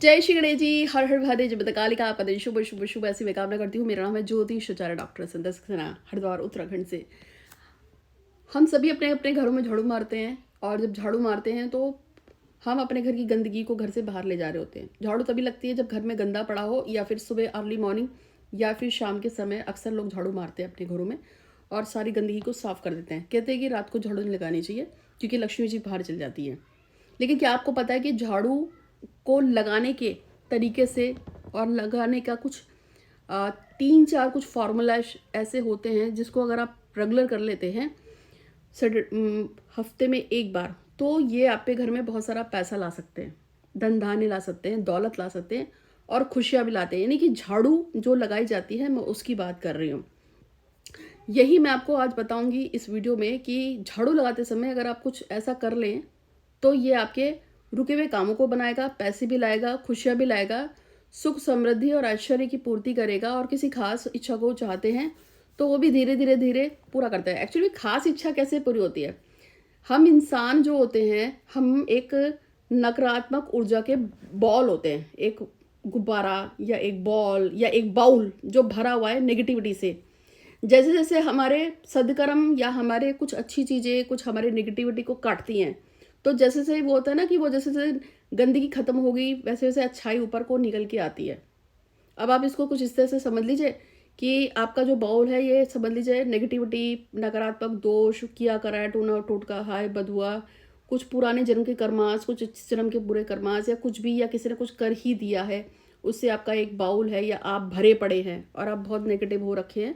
जय श्री गणेश जी। हर हर महादेव। जब कालिका आपका दिन शुभ शुभ शुभ ऐसी मैं कामना करती हूँ। मेरा नाम है ज्योतिष आचार्य डॉक्टर संध्या सक्सेना, हरिद्वार उत्तराखंड से। हम सभी अपने अपने घरों में झाड़ू मारते हैं, और जब झाड़ू मारते हैं तो हम अपने घर की गंदगी को घर से बाहर ले जा रहे होते हैं। झाड़ू तभी लगती है जब घर में गंदा पड़ा हो, या फिर सुबह अर्ली मॉर्निंग या फिर शाम के समय अक्सर लोग झाड़ू मारते हैं अपने घरों में और सारी गंदगी को साफ कर देते हैं। कहते हैं कि रात को झाड़ू नहीं लगानी चाहिए क्योंकि लक्ष्मी जी बाहर चल जाती है। लेकिन क्या आपको पता है कि झाड़ू को लगाने के तरीके से और लगाने का कुछ 3-4 कुछ फार्मूला ऐसे होते हैं जिसको अगर आप रेगुलर कर लेते हैं हफ्ते में एक बार, तो ये आपके घर में बहुत सारा पैसा ला सकते हैं, धन धान्य ला सकते हैं, दौलत ला सकते हैं और खुशियाँ भी लाते हैं। यानी कि झाड़ू जो लगाई जाती है, मैं उसकी बात कर रही हूँ। यही मैं आपको आज बताऊंगी इस वीडियो में कि झाड़ू लगाते समय अगर आप कुछ ऐसा कर लें तो ये आपके रुके हुए कामों को बनाएगा, पैसे भी लाएगा, खुशियाँ भी लाएगा, सुख समृद्धि और ऐश्वर्य की पूर्ति करेगा। और किसी खास इच्छा को चाहते हैं तो वो भी धीरे धीरे धीरे पूरा करता है। एक्चुअली खास इच्छा कैसे पूरी होती है? हम इंसान जो होते हैं, हम एक नकारात्मक ऊर्जा के बॉल होते हैं, एक गुब्बारा या एक बॉल या एक बाउल जो भरा हुआ है नेगेटिविटी से। जैसे जैसे हमारे सदकर्म या हमारे कुछ अच्छी चीज़ें कुछ हमारे नेगेटिविटी को काटती हैं, तो जैसे जैसे वो होता है ना कि वो जैसे जैसे गंदगी खत्म होगी वैसे वैसे अच्छाई ऊपर को निकल के आती है। अब आप इसको कुछ इस तरह से समझ लीजिए कि आपका जो बाउल है ये समझ लीजिए नेगेटिविटी, नकारात्मक दोष, किया कराया, टूना टोटका, हाय बधुआ, कुछ पुराने जन्म के कर्मास, कुछ इस जन्म के बुरे कर्मास, या कुछ भी, या किसी ने कुछ कर ही दिया है, उससे आपका एक बाउल है, या आप भरे पड़े हैं और आप बहुत नेगेटिव हो रखे हैं।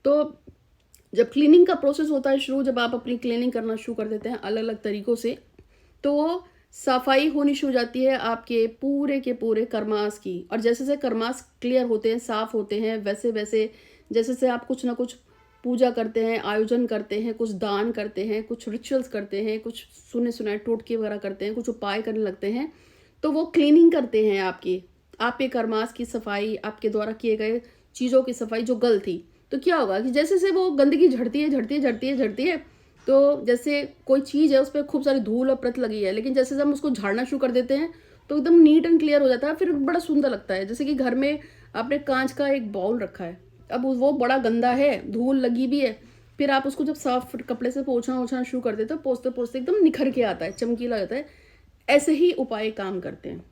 तो जब क्लीनिंग का प्रोसेस होता है शुरू, जब आप अपनी क्लीनिंग करना शुरू कर देते हैं अलग अलग तरीकों से, तो सफाई होनी शुरू हो जाती है आपके पूरे के पूरे कर्मास की। और जैसे जैसे कर्मास क्लियर होते हैं, साफ होते हैं, वैसे वैसे जैसे जैसे आप कुछ ना कुछ पूजा करते हैं, आयोजन करते हैं, कुछ दान करते हैं, कुछ रिचुअल्स करते हैं, कुछ सुने सुनाए टोटके वगैरह करते हैं, कुछ उपाय करने लगते हैं, तो वो क्लीनिंग करते हैं आपके कर्मास की सफाई, आपके द्वारा किए गए चीज़ों की सफाई जो गलत थी। तो क्या होगा कि जैसे जैसे वो गंदगी झड़ती है झड़ती है झड़ती है झड़ती है, तो जैसे कोई चीज़ है उस पर खूब सारी धूल और प्रत लगी है, लेकिन जैसे हम उसको झाड़ना शुरू कर देते हैं तो एकदम नीट एंड क्लियर हो जाता है, फिर बड़ा सुंदर लगता है। जैसे कि घर में आपने कांच का एक बाउल रखा है, अब वो बड़ा गंदा है, धूल लगी भी है, फिर आप उसको जब साफ कपड़े से पोंछना ओछना शुरू कर देते हो, पोंछते पोंछते एकदम निखर के आता है, चमकीला जाता है। ऐसे ही उपाय काम करते हैं।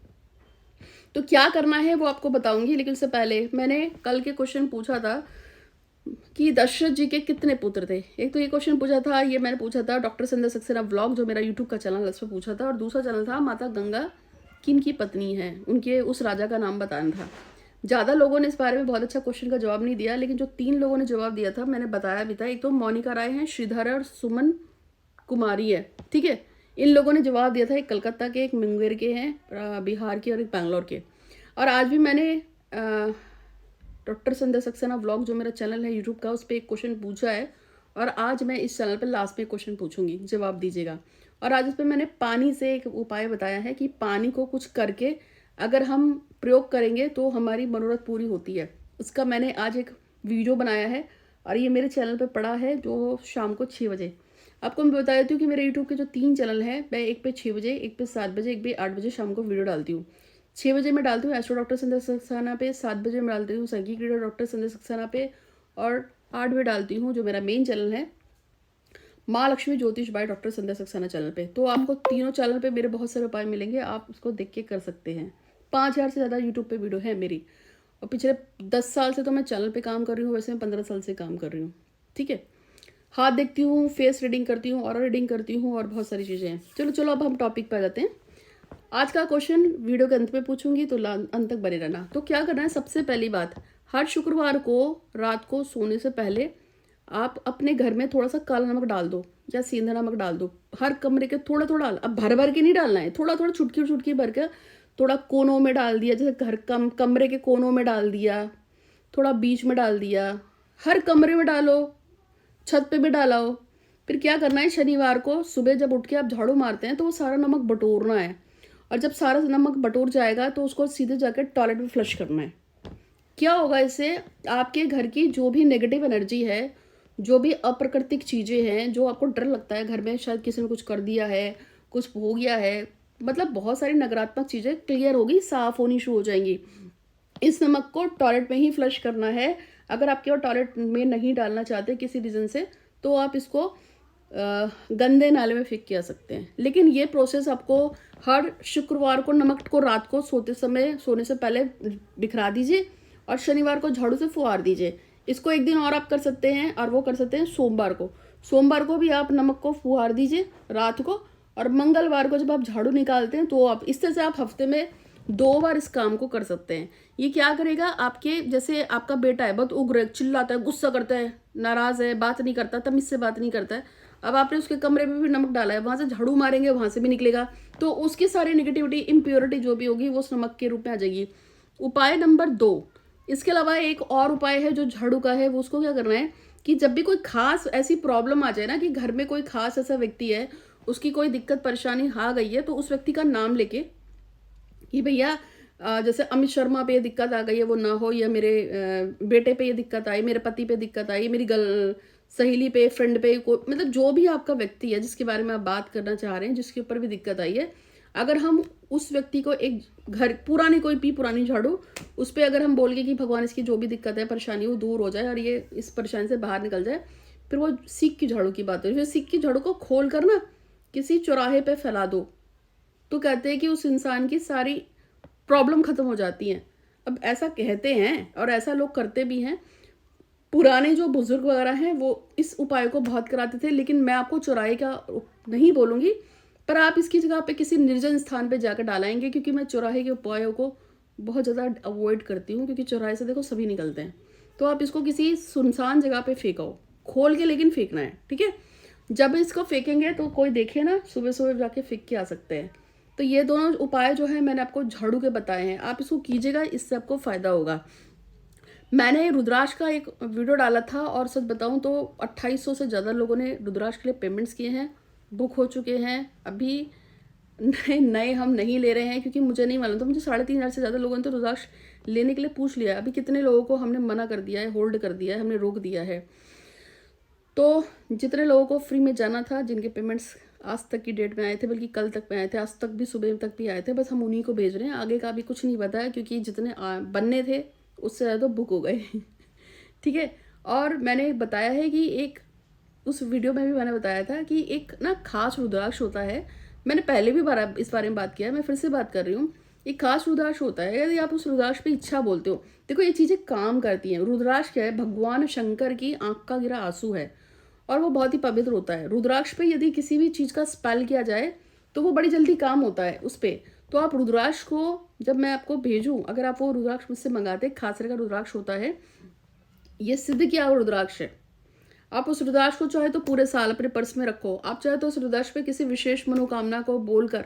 तो क्या करना है वो आपको बताऊंगी, लेकिन उससे पहले मैंने कल के क्वेश्चन पूछा था कि दशरथ जी के कितने पुत्र थे। एक तो ये क्वेश्चन पूछा था, ये मैंने पूछा था डॉक्टर संध्या सक्सेना व्लॉग जो मेरा यूट्यूब का चैनल है उस पर पूछा था, और दूसरा चैनल था माता गंगा किन की पत्नी है, उनके उस राजा का नाम बताना था। ज़्यादा लोगों ने इस बारे में बहुत अच्छा क्वेश्चन का जवाब नहीं दिया, लेकिन जो 3 लोगों ने जवाब दिया था मैंने बताया भी था। एक तो मोनिका राय है, श्रीधर और सुमन कुमारी है, ठीक है। इन लोगों ने जवाब दिया था, एक कलकत्ता के, एक मुंगेर के हैं बिहार के, और एक बैंगलोर के। और आज भी मैंने डॉक्टर संध्या सक्सेना व्लॉग जो मेरा चैनल है यूट्यूब का, उस पर एक क्वेश्चन पूछा है, और आज मैं इस चैनल पर लास्ट में क्वेश्चन पूछूंगी, जवाब दीजिएगा। और आज इस पर मैंने पानी से एक उपाय बताया है कि पानी को कुछ करके अगर हम प्रयोग करेंगे तो हमारी मनोरथ पूरी होती है। उसका मैंने आज एक वीडियो बनाया है और ये मेरे चैनल पर पड़ा है, जो शाम को 6 बजे। आपको मैं बता देती हूँ कि मेरे यूट्यूब के जो 3 चैनल हैं, मैं एक पे 6 बजे, एक पे 7 बजे, एक पे 8 बजे शाम को वीडियो डालती हूँ। 6 बजे मैं डालती हूँ एस्ट्रो डॉक्टर संध्या सक्सेना पे, 7 बजे मैं डालती हूँ संगीत क्रीडा डॉक्टर संध्या सक्सेना पे, और 8 बजे डालती हूँ जो मेरा मेन चैनल है माँ लक्ष्मी ज्योतिष by doctor Sandhya Saxena channel पे। तो आपको तीनों चैनल पे मेरे बहुत सारे उपाय मिलेंगे, आप उसको देख के कर सकते हैं। 5000 से ज़्यादा यूट्यूब पे वीडियो है मेरी, और पिछले 10 साल से तो मैं चैनल पे काम कर रही हूँ, वैसे मैं 15 साल से काम कर रही हूँ, ठीक है। हाथ देखती हूँ, फेस रीडिंग करती हूँ, ऑरा रीडिंग करती हूँ, और बहुत सारी चीज़ें हैं। चलो चलो अब हम टॉपिक पे आ जाते हैं। आज का क्वेश्चन वीडियो के अंत में पूछूंगी, तो अंत तक बने रहना। तो क्या करना है, सबसे पहली बात, हर शुक्रवार को रात को सोने से पहले आप अपने घर में थोड़ा सा काला नमक डाल दो या सेंधा नमक डाल दो, हर कमरे के थोड़ा थोड़ा। अब भर भर के नहीं डालना है, थोड़ा थोड़ा चुटकी चुटकी भर के, थोड़ा कोनों में डाल दिया, जैसे घर कमरे के कोनों में डाल दिया, थोड़ा बीच में डाल दिया, हर कमरे में डालो, छत पे भी डाला हो। फिर क्या करना है, शनिवार को सुबह जब उठ के आप झाड़ू मारते हैं तो वो सारा नमक बटोरना है, और जब सारा नमक बटोर जाएगा तो उसको सीधे जाकर टॉयलेट में फ्लश करना है। क्या होगा इससे, आपके घर की जो भी नेगेटिव एनर्जी है, जो भी अप्राकृतिक चीज़ें हैं, जो आपको डर लगता है घर में शायद किसी ने कुछ कर दिया है, कुछ हो गया है, मतलब बहुत सारी नकारात्मक चीज़ें क्लियर होगी, साफ होनी शुरू हो जाएंगी। इस नमक को टॉयलेट में ही फ्लश करना है। अगर आप केवल टॉयलेट में नहीं डालना चाहते किसी रीज़न से, तो आप इसको गंदे नाले में फेंक के आ सकते हैं। लेकिन ये प्रोसेस आपको हर शुक्रवार को नमक को रात को सोने से पहले बिखरा दीजिए और शनिवार को झाड़ू से फुहार दीजिए। इसको एक दिन और आप कर सकते हैं, और वो कर सकते हैं सोमवार को। सोमवार को भी आप नमक को फुहार दीजिए रात को, और मंगलवार को जब आप झाड़ू निकालते हैं तो आप इस तरह से आप हफ्ते में 2 बार इस काम को कर सकते हैं। ये क्या करेगा, आपके जैसे आपका बेटा है बहुत उग्र, चिल्लाता है, गुस्सा करता है, नाराज है, बात नहीं करता, तमीज से बात नहीं करता है। अब आपने उसके कमरे में भी नमक डाला है, वहां से झाड़ू मारेंगे वहां से भी निकलेगा, तो उसकी सारी निगेटिविटी, इम्प्योरिटी जो भी होगी वो उस नमक के रूप में आ जाएगी। उपाय नंबर 2, इसके अलावा एक और उपाय है जो झाड़ू का है। वो उसको क्या करना है कि जब भी कोई खास ऐसी प्रॉब्लम आ जाए ना, कि घर में कोई खास ऐसा व्यक्ति है, उसकी कोई दिक्कत परेशानी आ गई है, तो उस व्यक्ति का नाम लेके कि भैया जैसे अमित शर्मा पे ये दिक्कत आ गई है वो ना हो, या मेरे बेटे पे ये दिक्कत आई, मेरे पति पे दिक्कत आई, मेरी सहेली पे, फ्रेंड पे, को मतलब जो भी आपका व्यक्ति है जिसके बारे में आप बात करना चाह रहे हैं, जिसके ऊपर भी दिक्कत आई है, अगर हम उस व्यक्ति को एक घर पुरानी झाड़ू उस पर अगर हम बोल के कि भगवान इसकी जो भी दिक्कत है, परेशानी वो दूर हो जाए और ये इस परेशानी से बाहर निकल जाए, फिर वो सीख की झाड़ू की बात हो, फिर सीख की झाड़ू को खोल कर ना किसी चौराहे पे फैला दो, तो कहते हैं कि उस इंसान की सारी प्रॉब्लम खत्म हो जाती है। अब ऐसा कहते हैं और ऐसा लोग करते भी हैं। पुराने जो बुजुर्ग वगैरह हैं वो इस उपाय को बहुत कराते थे, लेकिन मैं आपको चौराहे का नहीं बोलूँगी, पर आप इसकी जगह पे किसी निर्जन स्थान पे जाकर डालाएंगे, क्योंकि मैं चौराहे के उपायों को बहुत ज़्यादा अवॉइड करती हूँ, क्योंकि चौराहे से देखो सभी निकलते हैं। तो आप इसको किसी सुनसान जगह पे फेंको, खोल के लेकिन फेंकना है, ठीक है। जब इसको फेंकेंगे तो कोई देखे ना, सुबह सुबह जाके फेंक के आ सकते हैं। तो ये दोनों उपाय जो है मैंने आपको झाड़ू के बताए हैं, आप इसको कीजिएगा, इससे आपको फ़ायदा होगा। मैंने रुद्राक्ष का एक वीडियो डाला था, और सच बताऊं तो 2800 से ज़्यादा लोगों ने रुद्राक्ष के लिए पेमेंट्स किए हैं, बुक हो चुके हैं। अभी नए हम नहीं ले रहे हैं, क्योंकि मुझे नहीं मालूम था। मुझे 3500 से ज़्यादा लोगों ने तो रुद्राक्ष लेने के लिए पूछ लिया। अभी कितने लोगों को हमने मना कर दिया है, होल्ड कर दिया है, हमने रोक दिया है। तो जितने लोगों को फ्री में जाना था, जिनके पेमेंट्स आज तक की डेट में आए थे, बल्कि कल तक में आए थे, आज तक भी सुबह तक भी आए थे, बस हम उन्हीं को भेज रहे हैं। आगे का भी कुछ नहीं पता है, क्योंकि जितने बनने थे उससे ज़्यादा बुक हो गए ठीक है। और मैंने बताया है कि एक उस वीडियो में भी मैंने बताया था कि एक ना खास रुद्राक्ष होता है। मैंने पहले भी इस बारे में बात किया है, मैं फिर से बात कर रही हूँ। एक खास रुद्राक्ष होता है, यदि आप उस रुद्राक्ष पे इच्छा बोलते हो, देखो ये चीज़ें काम करती हैं। रुद्राक्ष क्या है, भगवान शंकर की आंख का गिरा आंसू है, और वो बहुत ही पवित्र होता है। रुद्राक्ष पे यदि किसी भी चीज़ का स्पेल किया जाए तो वो बड़ी जल्दी काम होता है उस पर। तो आप रुद्राक्ष को जब मैं आपको भेजूं, अगर आप वो रुद्राक्ष मुझसे मंगाते, खास तरह का रुद्राक्ष होता है, ये सिद्ध किया हुआ रुद्राक्ष है। आप उस रुद्राक्ष को चाहे तो पूरे साल अपने पर्स में रखो, आप चाहे तो उस रुद्राक्ष पे किसी विशेष मनोकामना को बोलकर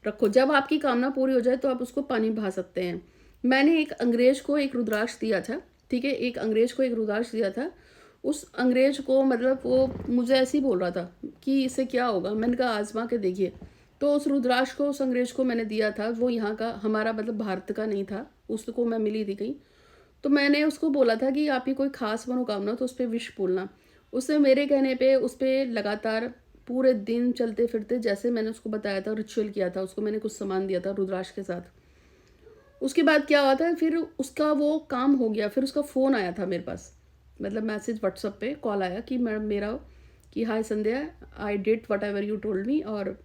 रखो। जब आपकी कामना पूरी हो जाए तो आप उसको पानी बहा सकते हैं। मैंने एक अंग्रेज को एक रुद्राक्ष दिया था, ठीक है, एक अंग्रेज को एक रुद्राक्ष दिया था। उस अंग्रेज को मतलब वो मुझे ऐसे ही बोल रहा था कि इससे क्या होगा, मैंने कहा आजमा के देखिए। तो उस रुद्राक्ष को उस अंग्रेज को मैंने दिया था, वो यहाँ का, हमारा मतलब भारत का नहीं था, उसको मैं मिली थी कहीं। तो मैंने उसको बोला था कि आपकी कोई खास मनोकामना तो उस पर विश बोलना। उसने मेरे कहने पे उस पर लगातार पूरे दिन चलते फिरते, जैसे मैंने उसको बताया था, रिचुअल किया था, उसको मैंने कुछ सामान दिया था रुद्राक्ष के साथ। उसके बाद क्या हुआ था, फिर उसका वो काम हो गया। फिर उसका फ़ोन आया था मेरे पास, मतलब मैसेज व्हाट्सएप पे कॉल आया कि मैडम मेरा कि hi Sandhya, I did what ever you told me, और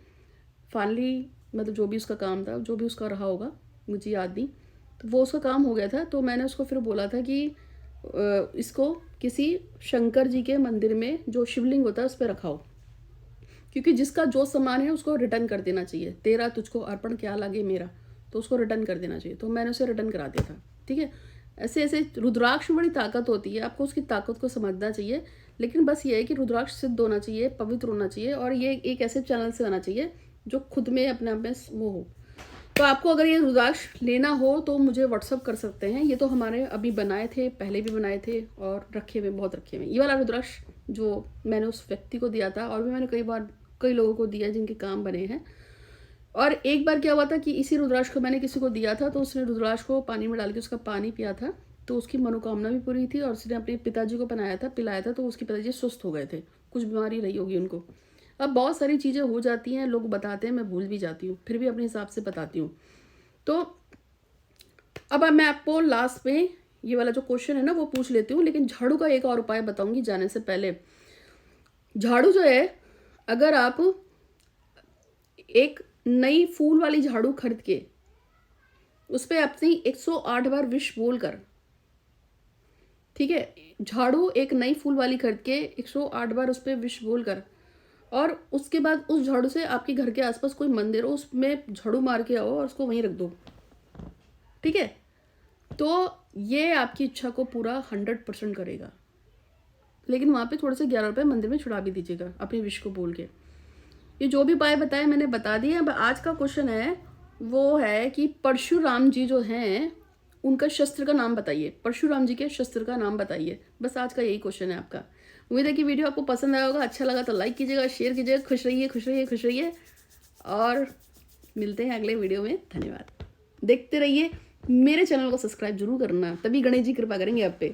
फाइनली मतलब जो भी उसका काम था, जो भी उसका रहा होगा, मुझे याद नहीं, तो वो उसका काम हो गया था। तो मैंने उसको फिर बोला था कि इसको किसी शंकर जी के मंदिर में जो शिवलिंग होता है उस पर रखाओ, क्योंकि जिसका जो सामान है उसको रिटर्न कर देना चाहिए। तेरा तुझको अर्पण क्या लगे मेरा, तो उसको रिटर्न कर देना चाहिए। तो मैंने उसे रिटर्न करा दिया था, ठीक है। ऐसे ऐसे रुद्राक्ष में बड़ी ताकत होती है, आपको उसकी ताकत को समझना चाहिए। लेकिन बस ये है कि रुद्राक्ष सिद्ध होना चाहिए, पवित्र होना चाहिए, और ये एक ऐसे चैनल से आना चाहिए जो खुद में अपने आप में वो हो। तो आपको अगर ये रुद्राक्ष लेना हो तो मुझे व्हाट्सअप कर सकते हैं। ये तो हमारे अभी बनाए थे, पहले भी बनाए थे और रखे हुए, बहुत रखे हुए। ये वाला रुद्राक्ष जो मैंने उस व्यक्ति को दिया था, और भी मैंने कई लोगों को दिया जिनके काम बने हैं। और एक बार क्या हुआ था कि इसी रुद्राक्ष को मैंने किसी को दिया था, तो उसने रुद्राक्ष को पानी में डाल के उसका पानी पिया था, तो उसकी मनोकामना भी पूरी थी। और उसने अपने पिताजी को पिलाया था, तो उसके पिताजी स्वस्थ हो गए थे, कुछ बीमारी रही होगी उनको। अब बहुत सारी चीज़ें हो जाती हैं, लोग बताते हैं, मैं भूल भी जाती हूँ, फिर भी अपने हिसाब से बताती हूँ। तो अब मैं आपको लास्ट में ये वाला जो क्वेश्चन है ना वो पूछ लेती हूँ, लेकिन झाड़ू का एक और उपाय बताऊंगी जाने से पहले। झाड़ू जो है, अगर आप एक नई फूल वाली झाड़ू खरीद के उस पर अपनी 108 बार विश बोल कर, ठीक है, झाड़ू एक नई फूल वाली खरीद के 108 बार उस पर विश बोल कर, और उसके बाद उस झाड़ू से आपके घर के आसपास कोई मंदिर हो उसमें झाड़ू मार के आओ और उसको वहीं रख दो, ठीक है। तो ये आपकी इच्छा को पूरा 100% करेगा। लेकिन वहाँ पे थोड़े से 11 रुपये मंदिर में छुड़ा भी दीजिएगा अपनी विश को बोल के। ये जो भी उपाय बताए मैंने बता दिए। अब आज का क्वेश्चन है वो है कि परशुराम जी जो हैं उनका शस्त्र का नाम बताइए। परशुराम जी के शस्त्र का नाम बताइए। बस आज का यही क्वेश्चन है आपका। उम्मीद है कि वीडियो आपको पसंद आया होगा। अच्छा लगा तो लाइक कीजिएगा, शेयर कीजिएगा। खुश रहिए, खुश रहिए, खुश रहिए, और मिलते हैं अगले वीडियो में। धन्यवाद। देखते रहिए, मेरे चैनल को सब्सक्राइब जरूर करना, तभी गणेश जी कृपा करेंगे आप पे।